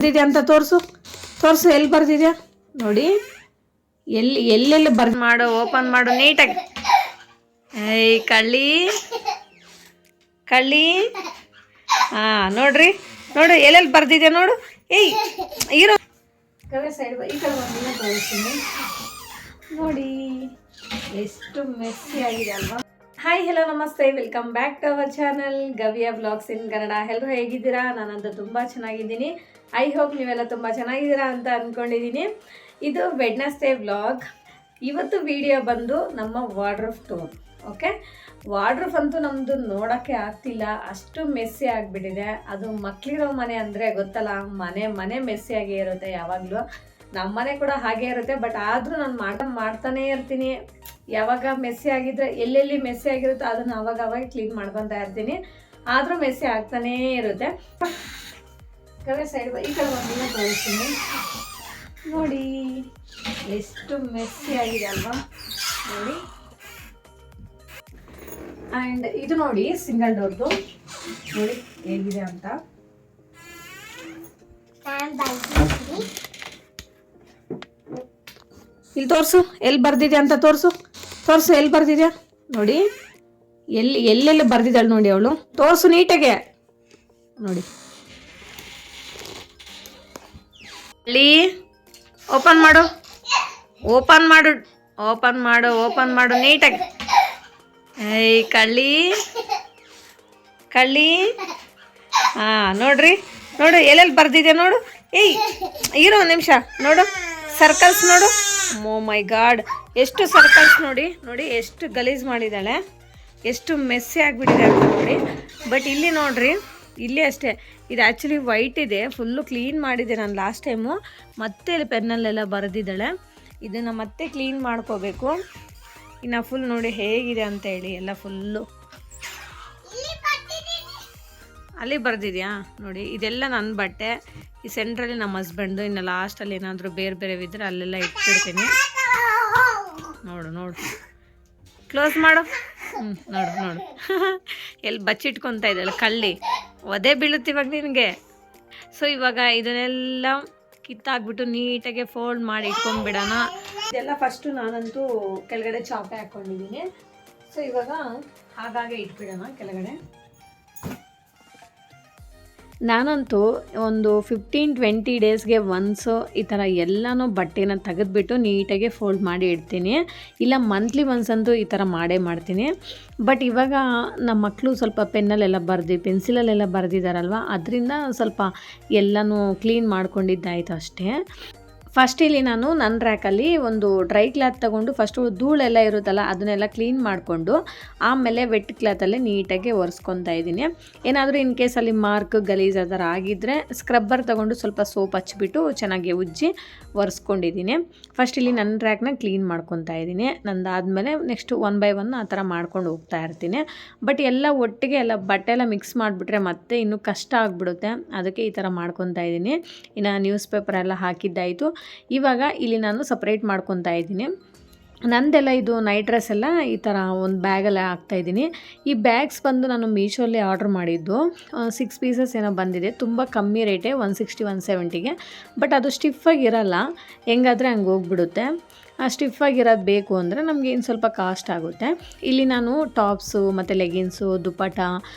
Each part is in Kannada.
ಬರ್ದಿದೆ ಅಂತ ತೋರಿಸು ತೋರಿಸು, ಎಲ್ಲಿ ಬರ್ದಿದ್ಯಾ ನೋಡಿ, ಎಲ್ಲೆಲ್ಲಿ ಮಾಡು, ಓಪನ್ ಮಾಡು ನೀಟಾಗಿ. ಏಯ್ ಕಳ್ಳಿ ಕಳ್ಳಿ, ನೋಡ್ರಿ ನೋಡು ಎಲ್ಲೆಲ್ಲಿ ಬರ್ದಿದೆ ನೋಡು. ಏಯ್ ಇರೋ ಸೈಡ್ ಈ ಕಡೆ ಬಂದಿನ ತೋರಿಸ್ತೀನಿ ನೋಡಿ, ಎಷ್ಟು ಮೆಸ್ಸಿ ಆಗಿದೆ ಅಲ್ವಾ. ಹಾಯ್ ಹಲೋ ನಮಸ್ತೆ, welcome back to our channel ಗವಿಯಾ ಬ್ಲಾಗ್ಸ್ ಇನ್ ಕನ್ನಡ. ಎಲ್ಲರೂ ಹೇಗಿದ್ದೀರಾ? ನಾನಂತೂ ತುಂಬ ಚೆನ್ನಾಗಿದ್ದೀನಿ. ಐ ಹೋಪ್ ನೀವೆಲ್ಲ ತುಂಬ ಚೆನ್ನಾಗಿದ್ದೀರಾ ಅಂತ ಅಂದ್ಕೊಂಡಿದ್ದೀನಿ. ಇದು ವೆಡ್ನೆಸ್ಡೇ ವ್ಲಾಗ್. ಇವತ್ತು ವಿಡಿಯೋ ಬಂದು ನಮ್ಮ ವಾರ್ಡ್ರೋಬ್ ಟೂರ್. ಓಕೆ, ವಾರ್ಡ್ರೋಬ್ ಅಂತೂ ನಮ್ಮದು ನೋಡೋಕ್ಕೆ ಆಗ್ತಿಲ್ಲ, ಅಷ್ಟು ಮೆಸ್ಸಿ ಆಗಿಬಿಟ್ಟಿದೆ. ಅದು ಮಕ್ಕಳಿರೋ ಮನೆ ಅಂದರೆ ಗೊತ್ತಲ್ಲ, ಮನೆ ಮೆಸ್ಸಿಯಾಗೇ ಇರುತ್ತೆ ಯಾವಾಗಲೂ. ನಮ್ಮ ಮನೆ ಕೂಡ ಹಾಗೆ ಇರುತ್ತೆ, ಬಟ್ ಆದರೂ ನಾನು ಮಾಡ್ತಾನೇ ಇರ್ತೀನಿ. ಯಾವಾಗ ಮೆಸ್ಸಿ ಆಗಿದ್ರೆ, ಎಲ್ಲೆಲ್ಲಿ ಮೆಸ್ಸಿ ಆಗಿರುತ್ತೋ ಅದನ್ನು ಅವಾಗ ಕ್ಲೀನ್ ಮಾಡ್ಕೊತಾ ಇರ್ತೀನಿ. ಆದರೂ ಮೆಸ್ಸಿ ಆಗ್ತಾನೇ ಇರುತ್ತೆ. ಕಡೆ ಸೈಡ್ ಈ ಕಡೆ ಒಂದಿನ ತೋರಿಸ್ತೀನಿ ನೋಡಿ, ಎಷ್ಟು ಮೆಸ್ಸಿ ಆಗಿದೆ ಅಲ್ವಾ ನೋಡಿ. ಆ್ಯಂಡ್ ಇದು ನೋಡಿ ಸಿಂಗಲ್ ಡೋರ್ದು, ನೋಡಿ ಹೇಗಿದೆ ಅಂತ. ಇಲ್ಲಿ ತೋರಿಸು, ಎಲ್ಲಿ ಬರ್ದಿದೆ ಅಂತ ತೋರಿಸು ಎಲ್ಲಿ ಬರ್ದಿದ್ಯಾ ನೋಡಿ, ಎಲ್ಲೆಲ್ಲಿ ಬರ್ದಿದ್ದಾಳೆ ನೋಡಿ ಅವಳು. ತೋರಿಸು ನೀಟಾಗೆ ನೋಡಿ. ಅಲ್ಲಿ ಓಪನ್ ಮಾಡು ನೀಟಾಗಿ. ಏಯ್ ಕಳ್ಳಿ ನೋಡ್ರಿ ನೋಡು ಎಲ್ಲೆಲ್ಲಿ ಬರ್ದಿದೆ ನೋಡು. ಏಯ್ ಇರೋ ಒಂದು ನಿಮಿಷ ನೋಡು, ಸರ್ಕಲ್ಸ್ ನೋಡು. ಓ ಮೈ ಗಾಡ್, ಎಷ್ಟು ಸರ್ಕಲ್ಸ್ ನೋಡಿ ಎಷ್ಟು ಗಲೀಜು ಮಾಡಿದ್ದಾಳೆ, ಎಷ್ಟು ಮೆಸ್ಸಿ ಆಗಿಬಿಟ್ಟಿದೆ ಅಂತ ನೋಡಿ. ಬಟ್ ಇಲ್ಲಿ ನೋಡ್ರಿ, ಇಲ್ಲಿ ಅಷ್ಟೇ, ಇದು ಆ್ಯಕ್ಚುಲಿ ವೈಟ್ ಇದೆ, ಫುಲ್ಲು ಕ್ಲೀನ್ ಮಾಡಿದೆ ನಾನು ಲಾಸ್ಟ್ ಟೈಮು. ಮತ್ತೆ ಪೆನ್ನಲ್ಲೆಲ್ಲ ಬರೆದಿದ್ದಾಳೆ, ಇದನ್ನು ಮತ್ತೆ ಕ್ಲೀನ್ ಮಾಡ್ಕೋಬೇಕು. ಇನ್ನು ಫುಲ್ ನೋಡಿ ಹೇಗಿದೆ ಅಂತ ಹೇಳಿ, ಎಲ್ಲ ಫುಲ್ಲು ಅಲ್ಲಿ ಬರ್ದಿದ್ಯಾ ನೋಡಿ. ಇದೆಲ್ಲ ನನ್ನ ಬಟ್ಟೆ, ಈ ಸೆಂಟ್ರಲ್ಲಿ ನಮ್ಮ ಹಸ್ಬೆಂಡು, ಇನ್ನು ಲಾಸ್ಟಲ್ಲಿ ಏನಾದರೂ ಬೇರೆ ಇದ್ದರೆ ಅಲ್ಲೆಲ್ಲ ಇಟ್ಬಿಡ್ತೀನಿ. ನೋಡು ಕ್ಲೋಸ್ ಮಾಡು. ನೋಡು ಎಲ್ಲಿ ಬಚ್ಚಿಟ್ಕೊತಾ ಇದ್ದಾಳೆ ಕಳ್ಳಿ, ಒದೆ ಬೀಳುತ್ತೆ ಇವಾಗ ನಿನಗೆ. ಸೊ ಇವಾಗ ಇದನ್ನೆಲ್ಲ ಕಿತ್ತಾಕ್ಬಿಟ್ಟು ನೀಟಾಗಿ ಫೋಲ್ಡ್ ಮಾಡಿ ಇಟ್ಕೊಂಡ್ಬಿಡೋಣ. ಇದೆಲ್ಲ ಫಸ್ಟು ನಾನಂತೂ ಕೆಳಗಡೆ ಚಾಪೆ ಹಾಕ್ಕೊಂಡಿದ್ದೀನಿ. ಸೊ ಇವಾಗ ಹಾಗಾಗಿ ಇಟ್ಬಿಡೋಣ ಕೆಳಗಡೆ. ನಾನಂತೂ ಒಂದು 15-20 ಡೇಸ್ಗೆ ಒನ್ಸು ಈ ಥರ ಎಲ್ಲನೂ ಬಟ್ಟೆನ ತೆಗೆದುಬಿಟ್ಟು ನೀಟಾಗಿ ಫೋಲ್ಡ್ ಮಾಡಿ ಇಡ್ತೀನಿ. ಇಲ್ಲ ಮಂತ್ಲಿ ಒನ್ಸ್ ಅಂತೂ ಈ ಥರ ಮಾಡ್ತೀನಿ. ಬಟ್ ಇವಾಗ ನಮ್ಮ ಮಕ್ಕಳು ಸ್ವಲ್ಪ ಪೆನ್ನಲ್ಲೆಲ್ಲ ಪೆನ್ಸಿಲಲ್ಲೆಲ್ಲ ಬರೆದಿದ್ದಾರಲ್ವ, ಅದರಿಂದ ಸ್ವಲ್ಪ ಎಲ್ಲನೂ ಕ್ಲೀನ್ ಮಾಡ್ಕೊಂಡಿದ್ದಾಯಿತು ಅಷ್ಟೇ. ಫಸ್ಟ್ ಇಲ್ಲಿ ನಾನು ನನ್ನ ರ್ಯಾಕಲ್ಲಿ ಒಂದು ಡ್ರೈ ಕ್ಲಾತ್ ತೊಗೊಂಡು ಫಸ್ಟು ಧೂಳೆಲ್ಲ ಇರುತ್ತಲ್ಲ ಅದನ್ನೆಲ್ಲ ಕ್ಲೀನ್ ಮಾಡಿಕೊಂಡು ಆಮೇಲೆ ವೆಟ್ ಕ್ಲಾತಲ್ಲೇ ನೀಟಾಗಿ ಒರೆಸ್ಕೊತಾ ಇದ್ದೀನಿ. ಏನಾದರೂ ಇನ್ ಕೇಸಲ್ಲಿ ಮಾರ್ಕ್ ಗಲೀಜ್ ಆ ಥರ ಆಗಿದ್ದರೆ ಸ್ಕ್ರಬ್ಬರ್ ತೊಗೊಂಡು ಸ್ವಲ್ಪ ಸೋಪ್ ಹಚ್ಬಿಟ್ಟು ಚೆನ್ನಾಗಿ ಉಜ್ಜಿ ಒರೆಸ್ಕೊಂಡಿದ್ದೀನಿ. ಫಸ್ಟ್ ಇಲ್ಲಿ ನನ್ನ ರ್ಯಾಕ್ನ ಕ್ಲೀನ್ ಮಾಡ್ಕೊತಾ ಇದ್ದೀನಿ. ನಂದಾದಮೇಲೆ ನೆಕ್ಸ್ಟ್ 1 by 1 ಆ ಥರ ಮಾಡ್ಕೊಂಡು ಹೋಗ್ತಾ ಇರ್ತೀನಿ. ಬಟ್ ಎಲ್ಲ ಒಟ್ಟಿಗೆ ಎಲ್ಲ ಬಟ್ಟೆ ಎಲ್ಲ ಮಿಕ್ಸ್ ಮಾಡಿಬಿಟ್ರೆ ಮತ್ತೆ ಇನ್ನೂ ಕಷ್ಟ ಆಗಿಬಿಡುತ್ತೆ, ಅದಕ್ಕೆ ಈ ಥರ ಮಾಡ್ಕೊತಾ ಇದ್ದೀನಿ. ಇನ್ನು ನ್ಯೂಸ್ ಪೇಪರ್ ಎಲ್ಲ ಹಾಕಿದ್ದಾಯಿತು. ಇವಾಗ ಇಲ್ಲಿ ನಾನು ಸಪ್ರೇಟ್ ಮಾಡ್ಕೊತಾ ಇದ್ದೀನಿ. ನಂದೆಲ್ಲ ಇದು ನೈಟ್ ಡ್ರೆಸ್ ಎಲ್ಲ ಈ ಥರ ಒಂದು ಬ್ಯಾಗಲ್ಲೇ ಹಾಕ್ತಾಯಿದ್ದೀನಿ. ಈ ಬ್ಯಾಗ್ಸ್ ಬಂದು ನಾನು ಮೀಶೋಲ್ಲೇ ಆರ್ಡ್ರ್ ಮಾಡಿದ್ದು, 6 ಪೀಸಸ್ ಏನೋ ಬಂದಿದೆ. ತುಂಬ ಕಮ್ಮಿ ರೇಟೇ, 160-170ಗೆ. ಬಟ್ ಅದು ಸ್ಟಿಫಾಗಿರಲ್ಲ, ಹೆಂಗಾದರೆ ಹಂಗೆ ಹೋಗ್ಬಿಡುತ್ತೆ. ಸ್ಟಿಫಾಗಿರೋದು ಬೇಕು ಅಂದರೆ ನಮಗೆ ಇನ್ನು ಸ್ವಲ್ಪ ಕಾಸ್ಟ್ ಆಗುತ್ತೆ. ಇಲ್ಲಿ ನಾನು ಟಾಪ್ಸು ಮತ್ತು ಲೆಗಿನ್ಸು, ದುಪ್ಪಟ,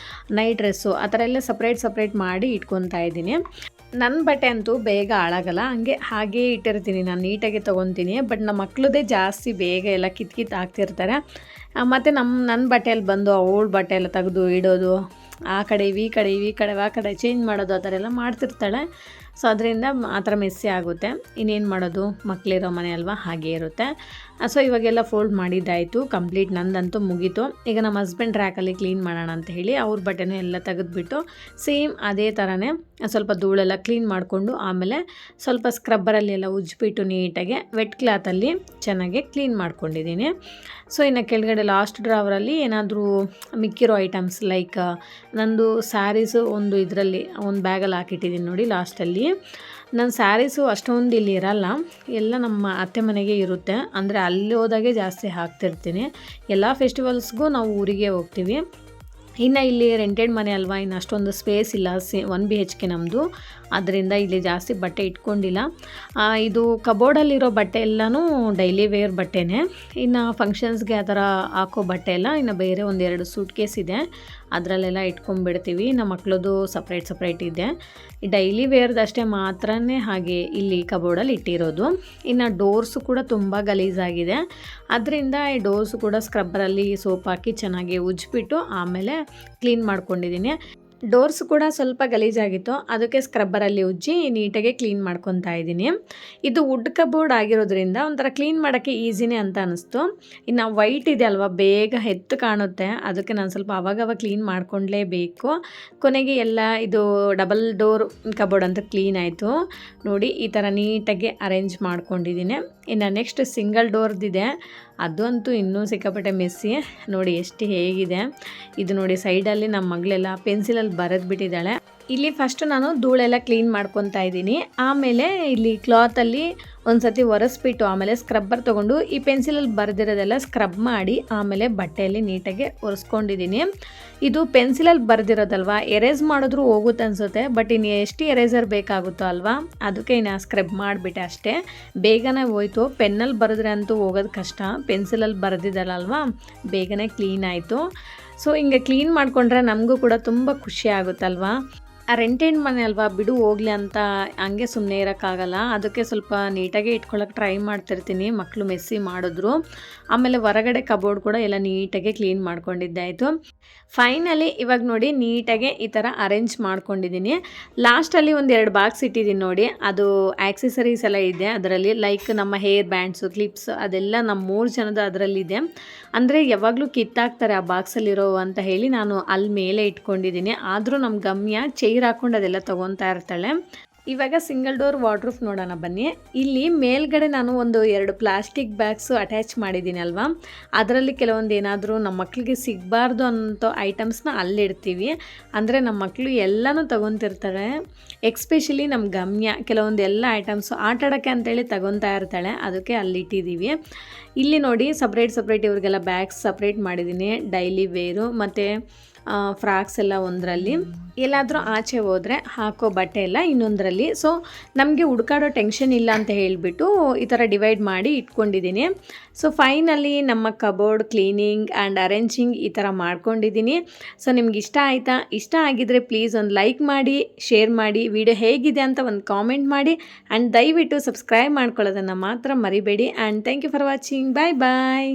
ನೈಟ್ ಡ್ರೆಸ್ಸು ಆ ಥರ ಎಲ್ಲ ಸಪ್ರೇಟ್ ಮಾಡಿ ಇಟ್ಕೊತಾ ಇದ್ದೀನಿ. ನನ್ನ ಬಟ್ಟೆ ಅಂತೂ ಬೇಗ ಹಾಳಾಗಲ್ಲ, ಹಾಗೇ ಇಟ್ಟಿರ್ತೀನಿ, ನಾನು ನೀಟಾಗಿ ತೊಗೊತೀನಿ. ಬಟ್ ನಮ್ಮ ಮಕ್ಕಳದೇ ಜಾಸ್ತಿ ಬೇಗ ಎಲ್ಲ ಕಿತ್ತು ಹಾಕ್ತಿರ್ತಾರೆ. ಮತ್ತು ನನ್ನ ಬಟ್ಟೆಯಲ್ಲಿ ಬಂದು ಅವಳ ಬಟ್ಟೆ ಎಲ್ಲ ತೆಗೆದು ಇಡೋದು, ಆ ಕಡೆ ಈ ಕಡೆ ಚೇಂಜ್ ಮಾಡೋದು, ಆ ಥರ ಎಲ್ಲ ಮಾಡ್ತಿರ್ತಾಳೆ. ಸೊ ಅದರಿಂದ ಆ ಥರ ಮೆಸ್ಸಿ ಆಗುತ್ತೆ. ಇನ್ನೇನು ಮಾಡೋದು, ಮಕ್ಕಳಿರೋ ಮನೆ ಅಲ್ವಾ, ಹಾಗೇ ಇರುತ್ತೆ. ಸೊ ಇವಾಗೆಲ್ಲ ಫೋಲ್ಡ್ ಮಾಡಿದ್ದಾಯಿತು, ಕಂಪ್ಲೀಟ್ ನಂದಂತೂ ಮುಗೀತು. ಈಗ ನಮ್ಮ ಹಸ್ಬೆಂಡ್ ರ್ಯಾಕಲ್ಲಿ ಕ್ಲೀನ್ ಮಾಡೋಣ ಅಂತ ಹೇಳಿ ಅವ್ರ ಬಟ್ಟೆನೂ ಎಲ್ಲ ತೆಗೆದುಬಿಟ್ಟು ಸೇಮ್ ಅದೇ ಥರನೇ ಸ್ವಲ್ಪ ಧೂಳೆಲ್ಲ ಕ್ಲೀನ್ ಮಾಡಿಕೊಂಡು ಆಮೇಲೆ ಸ್ವಲ್ಪ ಸ್ಕ್ರಬ್ಬರಲ್ಲಿ ಎಲ್ಲ ಉಜ್ಜಿಬಿಟ್ಟು ನೀಟಾಗಿ ವೆಟ್ ಕ್ಲಾತಲ್ಲಿ ಚೆನ್ನಾಗಿ ಕ್ಲೀನ್ ಮಾಡ್ಕೊಂಡಿದ್ದೀನಿ. ಸೊ ಇನ್ನು ಕೆಳಗಡೆ ಲಾಸ್ಟ್ ಡ್ರಾವರಲ್ಲಿ ಏನಾದರೂ ಮಿಕ್ಕಿರೋ ಐಟಮ್ಸ್ ಲೈಕ್ ನಂದು ಸ್ಯಾರೀಸು ಒಂದು ಇದರಲ್ಲಿ ಒಂದು ಬ್ಯಾಗಲ್ಲಿ ಹಾಕಿಟ್ಟಿದ್ದೀನಿ ನೋಡಿ ಲಾಸ್ಟಲ್ಲಿ. ನನ್ನ ಸ್ಯಾರೀಸು ಅಷ್ಟೊಂದು ಇಲ್ಲಿ ಇರಲ್ಲ, ಎಲ್ಲ ನಮ್ಮ ಅತ್ತೆ ಮನೆಗೆ ಇರುತ್ತೆ. ಅಂದರೆ ಅಲ್ಲಿ ಹೋದಾಗೆ ಜಾಸ್ತಿ ಹಾಕ್ತಿರ್ತೀನಿ. ಎಲ್ಲ ಫೆಸ್ಟಿವಲ್ಸ್ಗೂ ನಾವು ಊರಿಗೆ ಹೋಗ್ತೀವಿ. ಇನ್ನು ಇಲ್ಲಿ ರೆಂಟೆಡ್ ಮನೆ ಅಲ್ವಾ, ಇನ್ನು ಅಷ್ಟೊಂದು ಸ್ಪೇಸ್ ಇಲ್ಲ. 1 BHK ನಮ್ಮದು. ಅದರಿಂದ ಇಲ್ಲಿ ಜಾಸ್ತಿ ಬಟ್ಟೆ ಇಟ್ಕೊಂಡಿಲ್ಲ. ಇದು ಕಬೋರ್ಡಲ್ಲಿರೋ ಬಟ್ಟೆ ಎಲ್ಲನೂ ಡೈಲಿ ವೇರ್ ಬಟ್ಟೆನೇ. ಇನ್ನು ಫಂಕ್ಷನ್ಸ್ಗೆ ಆ ಥರ ಹಾಕೋ ಬಟ್ಟೆ ಎಲ್ಲ ಇನ್ನು ಬೇರೆ ಒಂದೆರಡು ಸೂಟ್ ಕೇಸ್ ಇದೆ, ಅದರಲ್ಲೆಲ್ಲ ಇಟ್ಕೊಂಡ್ಬಿಡ್ತೀವಿ. ನಮ್ಮ ಮಕ್ಳದ್ದು ಸಪ್ರೇಟ್ ಇದೆ. ಡೈಲಿ ವೇರ್ದಷ್ಟೇ ಮಾತ್ರನೇ ಹಾಗೆ ಇಲ್ಲಿ ಕಬೋರ್ಡಲ್ಲಿ ಇಟ್ಟಿರೋದು. ಇನ್ನು ಡೋರ್ಸು ಕೂಡ ತುಂಬ ಗಲೀಜಾಗಿದೆ, ಅದರಿಂದ ಈ ಡೋರ್ಸು ಕೂಡ ಸ್ಕ್ರಬ್ಬರಲ್ಲಿ ಸೋಪ್ ಹಾಕಿ ಚೆನ್ನಾಗಿ ಉಜ್ಜಿಬಿಟ್ಟು ಆಮೇಲೆ ಕ್ಲೀನ್ ಮಾಡ್ಕೊಂಡಿದ್ದೀನಿ. ಡೋರ್ಸ್ ಕೂಡ ಸ್ವಲ್ಪ ಗಲೀಜಾಗಿತ್ತು, ಅದಕ್ಕೆ ಸ್ಕ್ರಬ್ಬರಲ್ಲಿ ಉಜ್ಜಿ ನೀಟಾಗಿ ಕ್ಲೀನ್ ಮಾಡ್ಕೊತಾ ಇದ್ದೀನಿ. ಇದು ವುಡ್ ಕಬೋರ್ಡ್ ಆಗಿರೋದ್ರಿಂದ ಒಂಥರ ಕ್ಲೀನ್ ಮಾಡೋಕ್ಕೆ ಈಸಿನೇ ಅಂತ ಅನ್ನಿಸ್ತು. ಇನ್ನು ವೈಟ್ ಇದೆ ಅಲ್ವಾ, ಬೇಗ ಎತ್ತು ಕಾಣುತ್ತೆ, ಅದಕ್ಕೆ ನಾನು ಸ್ವಲ್ಪ ಅವಾಗವಾಗ ಕ್ಲೀನ್ ಮಾಡ್ಕೊಳ್ಳೇಬೇಕು. ಕೊನೆಗೆ ಎಲ್ಲ ಇದು ಡಬಲ್ ಡೋರ್ ಕಬೋರ್ಡ್ ಅಂತ ಕ್ಲೀನ್ ಆಯಿತು ನೋಡಿ. ಈ ಥರ ನೀಟಾಗಿ ಅರೇಂಜ್ ಮಾಡ್ಕೊಂಡಿದ್ದೀನಿ. ಇನ್ನು ನೆಕ್ಸ್ಟ್ ಸಿಂಗಲ್ ಡೋರ್ದಿದೆ, ಅದು ಅಂತೂ ಇನ್ನೂ ಸಿಕ್ಕಾಪಟ್ಟೆ ಮೆಸ್ಸಿ ನೋಡಿ ಎಷ್ಟು ಹೇಗಿದೆ. ಇದು ನೋಡಿ ಸೈಡಲ್ಲಿ ನಮ್ಮ ಮಗಳೆಲ್ಲ ಪೆನ್ಸಿಲಲ್ಲಿ ಬರೆದು ಬಿಟ್ಟಿದ್ದಾಳೆ. ಇಲ್ಲಿ ಫಸ್ಟು ನಾನು ಧೂಳೆಲ್ಲ ಕ್ಲೀನ್ ಮಾಡ್ಕೊತಾ ಇದ್ದೀನಿ. ಆಮೇಲೆ ಇಲ್ಲಿ ಕ್ಲಾತಲ್ಲಿ ಒಂದು ಸತಿ ಒರೆಸ್ಬಿಟ್ಟು ಆಮೇಲೆ ಸ್ಕ್ರಬ್ಬರ್ ತೊಗೊಂಡು ಈ ಪೆನ್ಸಿಲಲ್ಲಿ ಬರೆದಿರೋದೆಲ್ಲ ಸ್ಕ್ರಬ್ ಮಾಡಿ ಆಮೇಲೆ ಬಟ್ಟೆಯಲ್ಲಿ ನೀಟಾಗಿ ಒರೆಸ್ಕೊಂಡಿದ್ದೀನಿ. ಇದು ಪೆನ್ಸಿಲಲ್ಲಿ ಬರೆದಿರೋದಲ್ವ, ಎರೇಸ್ ಮಾಡಿದ್ರೂ ಹೋಗುತ್ತೆ ಅನಿಸುತ್ತೆ, ಬಟ್ ಇನ್ನು ಎಷ್ಟು ಎರೇಸರ್ ಬೇಕಾಗುತ್ತೋ ಅಲ್ವಾ, ಅದಕ್ಕೆ ಇನ್ನು ಸ್ಕ್ರಬ್ ಮಾಡಿಬಿಟ್ಟೆ ಅಷ್ಟೇ, ಬೇಗನೆ ಹೋಯ್ತು. ಪೆನ್ನಲ್ಲಿ ಬರೆದ್ರೆ ಅಂತೂ ಹೋಗೋದು ಕಷ್ಟ, ಪೆನ್ಸಿಲಲ್ಲಿ ಬರೆದಿದ್ದಲ್ಲ ಬೇಗನೆ ಕ್ಲೀನ್ ಆಯಿತು. ಸೊ ಹಿಂಗೆ ಕ್ಲೀನ್ ಮಾಡಿಕೊಂಡ್ರೆ ನಮಗೂ ಕೂಡ ತುಂಬ ಖುಷಿ ಆಗುತ್ತಲ್ವಾ. ರೆಂಟೆಡ್ ಮನೆ ಅಲ್ವಾ, ಬಿಡು ಹೋಗ್ಲಿ ಅಂತ ಹಂಗೆ ಸುಮ್ಮನೆ ಇರೋಕ್ಕಾಗಲ್ಲ, ಅದಕ್ಕೆ ಸ್ವಲ್ಪ ನೀಟಾಗಿ ಇಟ್ಕೊಳ್ಳೋಕೆ ಟ್ರೈ ಮಾಡ್ತಿರ್ತೀನಿ. ಮಕ್ಕಳು ಮೆಸ್ಸಿ ಮಾಡಿದ್ರು. ಆಮೇಲೆ ಹೊರಗಡೆ ಕಬೋರ್ಡ್ ಕೂಡ ಎಲ್ಲ ನೀಟಾಗಿ ಕ್ಲೀನ್ ಮಾಡ್ಕೊಂಡಿದ್ದಾಯಿತು. ಫೈನಲಿ ಇವಾಗ ನೋಡಿ ನೀಟಾಗಿ ಈ ಥರ ಅರೇಂಜ್ ಮಾಡ್ಕೊಂಡಿದ್ದೀನಿ. ಲಾಸ್ಟಲ್ಲಿ ಒಂದು 2 ಬಾಕ್ಸ್ ಇಟ್ಟಿದ್ದೀನಿ ನೋಡಿ, ಅದು ಆಕ್ಸೆಸರೀಸ್ ಎಲ್ಲ ಇದೆ ಅದರಲ್ಲಿ, ಲೈಕ್ ನಮ್ಮ ಹೇರ್ ಬ್ಯಾಂಡ್ಸು, ಕ್ಲಿಪ್ಸ್, ಅದೆಲ್ಲ ನಮ್ಮ 3 ಜನದ ಅದರಲ್ಲಿದೆ. ಅಂದರೆ ಯಾವಾಗಲೂ ಕಿತ್ತಾಕ್ತಾರೆ ಆ ಬಾಕ್ಸಲ್ಲಿರೋ ಅಂತ ಹೇಳಿ ನಾನು ಅಲ್ಲಿ ಮೇಲೆ ಇಟ್ಕೊಂಡಿದ್ದೀನಿ. ಆದರೂ ನಮ್ಮ ಗಮ್ಯ ಚೈರ್ ಹಾಕ್ಕೊಂಡು ಅದೆಲ್ಲ ತೊಗೊತಾ ಇರ್ತಾಳೆ. ಇವಾಗ ಸಿಂಗಲ್ ಡೋರ್ ವಾರ್ಡ್ರೂಫ್ ನೋಡೋಣ ಬನ್ನಿ. ಇಲ್ಲಿ ಮೇಲ್ಗಡೆ ನಾನು ಒಂದು 2 ಪ್ಲಾಸ್ಟಿಕ್ ಬ್ಯಾಗ್ಸು ಅಟ್ಯಾಚ್ ಮಾಡಿದ್ದೀನಿ ಅಲ್ವಾ, ಅದರಲ್ಲಿ ಕೆಲವೊಂದು ಏನಾದರೂ ನಮ್ಮ ಮಕ್ಕಳಿಗೆ ಸಿಗಬಾರ್ದು ಅನ್ನೋ ಐಟಮ್ಸ್ನ ಅಲ್ಲಿಡ್ತೀವಿ. ಅಂದರೆ ನಮ್ಮ ಮಕ್ಕಳು ಎಲ್ಲನೂ ತೊಗೊತಿರ್ತಾರೆ, ಎಕ್ಸ್ಪೆಷಲಿ ನಮ್ಮ ಗಮ್ಯ ಕೆಲವೊಂದು ಎಲ್ಲ ಐಟಮ್ಸು ಆಟಾಡೋಕ್ಕೆ ಅಂತೇಳಿ ತೊಗೊತಾ ಇರ್ತಾಳೆ, ಅದಕ್ಕೆ ಅಲ್ಲಿಟ್ಟಿದ್ದೀವಿ. ಇಲ್ಲಿ ನೋಡಿ ಸಪ್ರೇಟ್ ಇವ್ರಿಗೆಲ್ಲ ಬ್ಯಾಗ್ಸ್ ಸಪ್ರೇಟ್ ಮಾಡಿದ್ದೀನಿ. ಡೈಲಿ ವೇರು ಮತ್ತು ಫ್ರಾಕ್ಸ್ ಎಲ್ಲ ಒಂದರಲ್ಲಿ, ಎಲ್ಲಾದರೂ ಆಚೆ ಹೋದರೆ ಹಾಕೋ ಬಟ್ಟೆ ಎಲ್ಲ ಇನ್ನೊಂದರಲ್ಲಿ. ಸೊ ನಮಗೆ ಹುಡುಕಾಡೋ ಟೆನ್ಷನ್ ಇಲ್ಲ ಅಂತ ಹೇಳಿಬಿಟ್ಟು ಈ ಥರ ಡಿವೈಡ್ ಮಾಡಿ ಇಟ್ಕೊಂಡಿದ್ದೀನಿ. ಸೊ ಫೈನಲಿ ನಮ್ಮ ಕಬೋರ್ಡ್ ಕ್ಲೀನಿಂಗ್ ಆ್ಯಂಡ್ ಅರೇಂಜಿಂಗ್ ಈ ಥರ ಮಾಡ್ಕೊಂಡಿದ್ದೀನಿ. ಸೊ ನಿಮ್ಗೆ ಇಷ್ಟ ಆಯಿತಾ? ಇಷ್ಟ ಆಗಿದ್ದರೆ ಪ್ಲೀಸ್ ಒಂದು ಲೈಕ್ ಮಾಡಿ, ಶೇರ್ ಮಾಡಿ, ವಿಡಿಯೋ ಹೇಗಿದೆ ಅಂತ ಒಂದು ಕಾಮೆಂಟ್ ಮಾಡಿ, ಆ್ಯಂಡ್ ದಯವಿಟ್ಟು ಸಬ್ಸ್ಕ್ರೈಬ್ ಮಾಡ್ಕೊಳ್ಳೋದನ್ನು ಮಾತ್ರ ಮರಿಬೇಡಿ. And thank you for watching. Bye bye.